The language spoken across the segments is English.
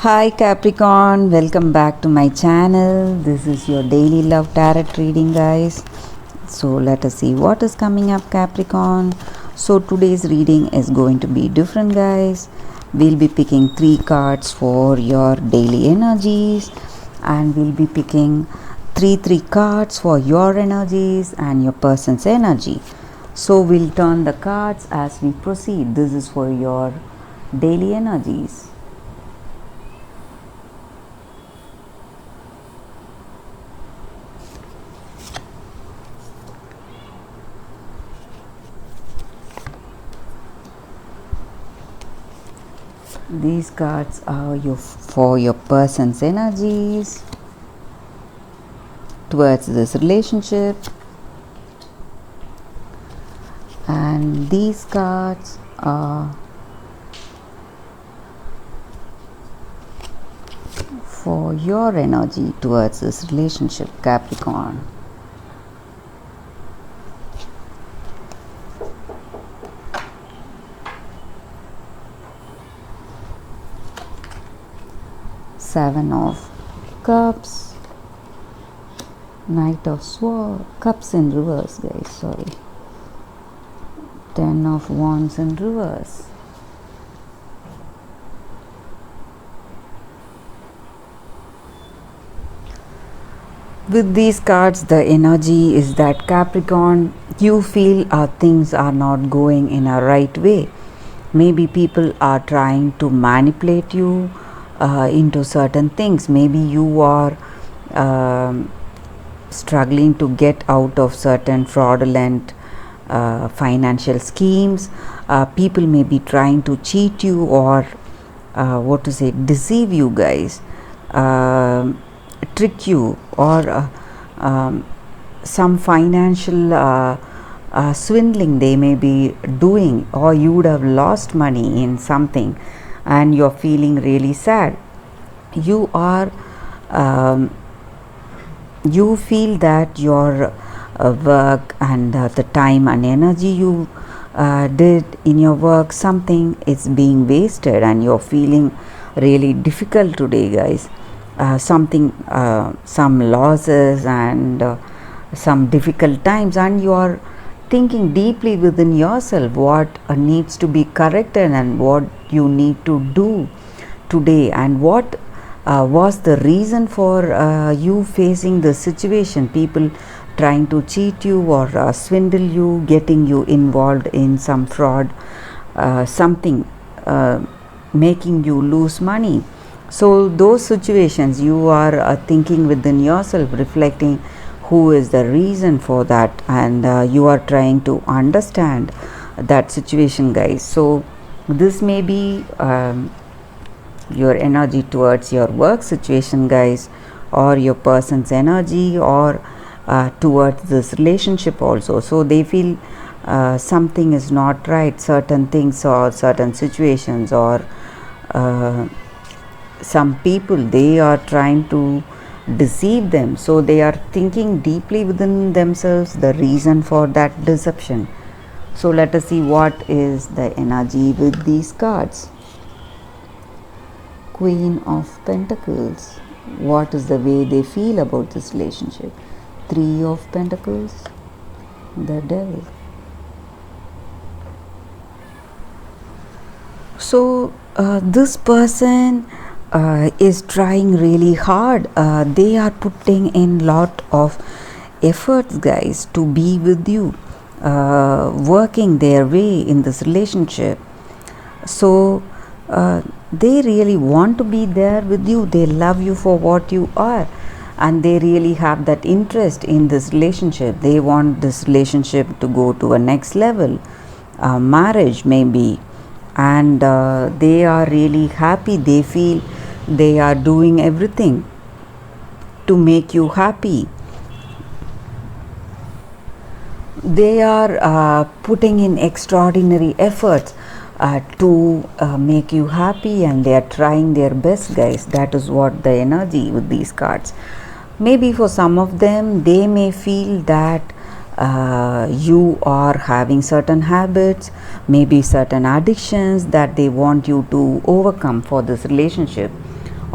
Hi Capricorn, welcome back to my channel. This is your daily love tarot reading, guys. So let us see what is coming up, Capricorn. So today's reading is going to be different, guys. We'll be picking 3 cards for your daily energies, and we'll be picking 3 cards for your energies and your person's energy. So we'll turn the cards as we proceed. This is for your daily energies. These cards are for your person's energies towards this relationship, and these cards are for your energy towards this relationship, Capricorn. Seven of Cups, Knight of Swords, Cups in reverse, guys, sorry. 10 of Wands in reverse. With these cards, the energy is that, Capricorn, you feel things are not going in a right way. Maybe people are trying to manipulate you into certain things. Maybe you are struggling to get out of certain fraudulent financial schemes. People may be trying to cheat you or deceive you, guys, trick you, or some financial swindling they may be doing, or you would have lost money in something and you're feeling really sad. You are you feel that your work and the time and energy you did in your work, something is being wasted, and you're feeling really difficult today, guys. Some losses and some difficult times, and you are thinking deeply within yourself what needs to be corrected and what you need to do today, and what was the reason for you facing the situation. People trying to cheat you or swindle you, getting you involved in some fraud, something making you lose money. So those situations, you are thinking within yourself, reflecting who is the reason for that, and you are trying to understand that situation, guys. So this may be your energy towards your work situation, guys, or your person's energy, or towards this relationship also. So they feel something is not right, certain things or certain situations, or some people, they are trying to deceive them. So they are thinking deeply within themselves the reason for that deception. So let us see what is the energy with these cards. Queen of Pentacles. What is the way they feel about this relationship? 3 of Pentacles. The Devil. So this person is trying really hard. They are putting in lot of efforts, guys, to be with you, working their way in this relationship. So they really want to be there with you. They love you for what you are, and they really have that interest in this relationship. They want this relationship to go to a next level, marriage maybe, and they are really happy. They feel they are doing everything to make you happy. They are putting in extraordinary efforts to make you happy, and they are trying their best, guys. That is what the energy with these cards. Maybe for some of them, they may feel that you are having certain habits, maybe certain addictions that they want you to overcome for this relationship,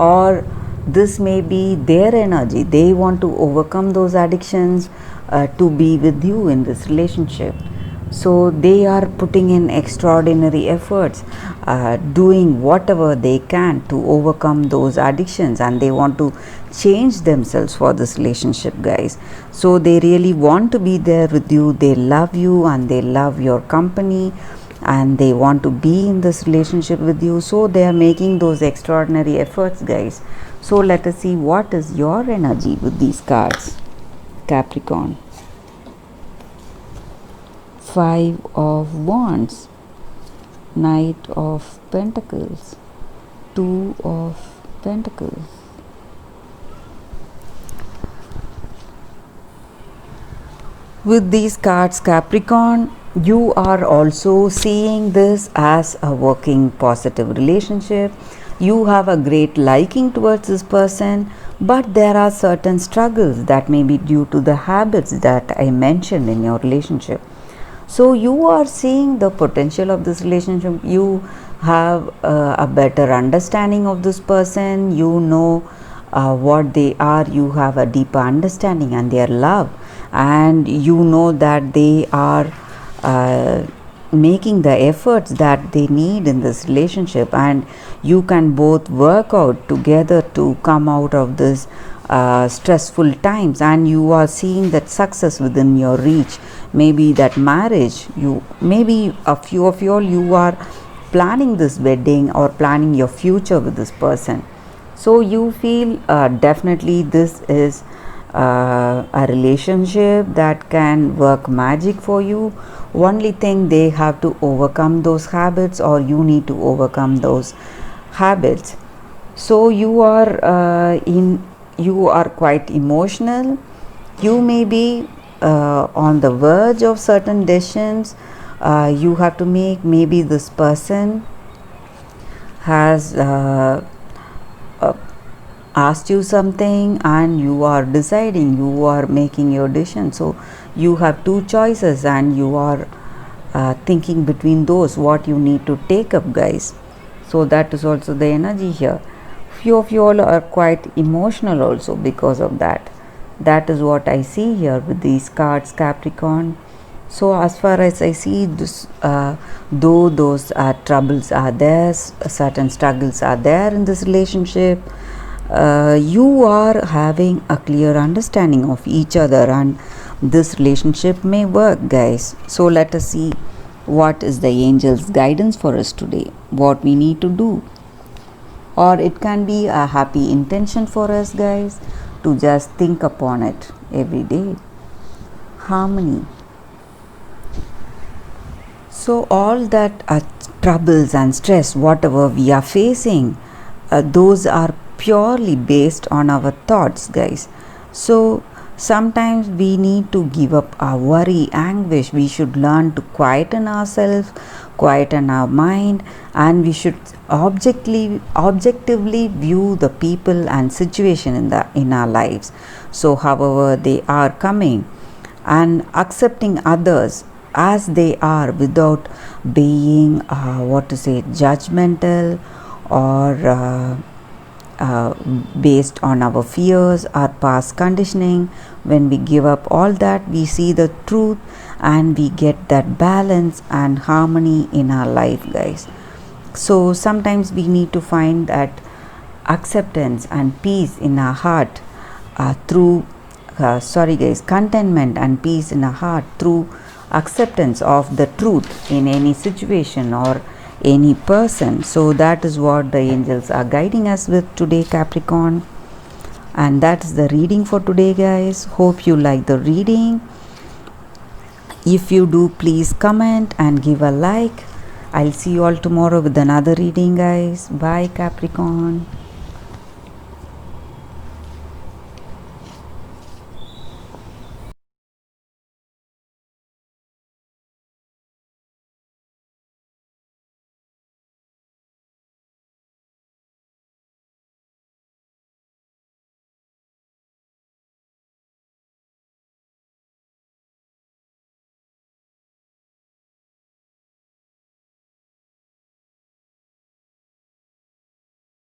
or this may be their energy. They want to overcome those addictions to be with you in this relationship. So they are putting in extraordinary efforts, doing whatever they can to overcome those addictions, and they want to change themselves for this relationship, guys. So they really want to be there with you. They love you and they love your company, and they want to be in this relationship with you. So they are making those extraordinary efforts, guys. So let us see what is your energy with these cards, Capricorn. 5 of Wands, Knight of Pentacles, 2 of Pentacles. With these cards, Capricorn, you are also seeing this as a working positive relationship. You have a great liking towards this person, but there are certain struggles that may be due to the habits that I mentioned in your relationship. So you are seeing the potential of this relationship. You have a better understanding of this person. You know what they are. You have a deeper understanding and their love, and you know that they are making the efforts that they need in this relationship, and you can both work out together to come out of this stressful times, and you are seeing that success within your reach. Maybe that marriage, you maybe a few of you all, you are planning this wedding or planning your future with this person. So you feel definitely this is a relationship that can work magic for you. Only thing, they have to overcome those habits, or you need to overcome those habits. So you are you are quite emotional. You may be on the verge of certain decisions you have to make. Maybe this person has asked you something and you are deciding, you are making your decision. So you have two choices and you are thinking between those what you need to take up, guys. So that is also the energy here. Few of you all are quite emotional also because of that. That is what I see here with these cards, Capricorn. So as far as I see this, though those troubles are there, certain struggles are there in this relationship, you are having a clear understanding of each other, and this relationship may work, guys. So let us see what is the angel's guidance for us today, what we need to do. Or it can be a happy intention for us, guys, to just think upon it every day. Harmony. So all that troubles and stress, whatever we are facing, those are purely based on our thoughts, guys. So sometimes we need to give up our worry, anguish. We should learn to quieten ourselves, quieten our mind, and we should objectively view the people and situation in our lives. So however they are coming, and accepting others as they are without being judgmental or based on our fears or past conditioning. When we give up all that, we see the truth and we get that balance and harmony in our life, guys. So sometimes we need to find that acceptance and peace in our heart through contentment and peace in our heart through acceptance of the truth in any situation or any person. So that is what the angels are guiding us with today, Capricorn. And that's the reading for today, guys. Hope you like the reading. If you do, please comment and give a like. I'll see you all tomorrow with another reading, guys. Bye, Capricorn.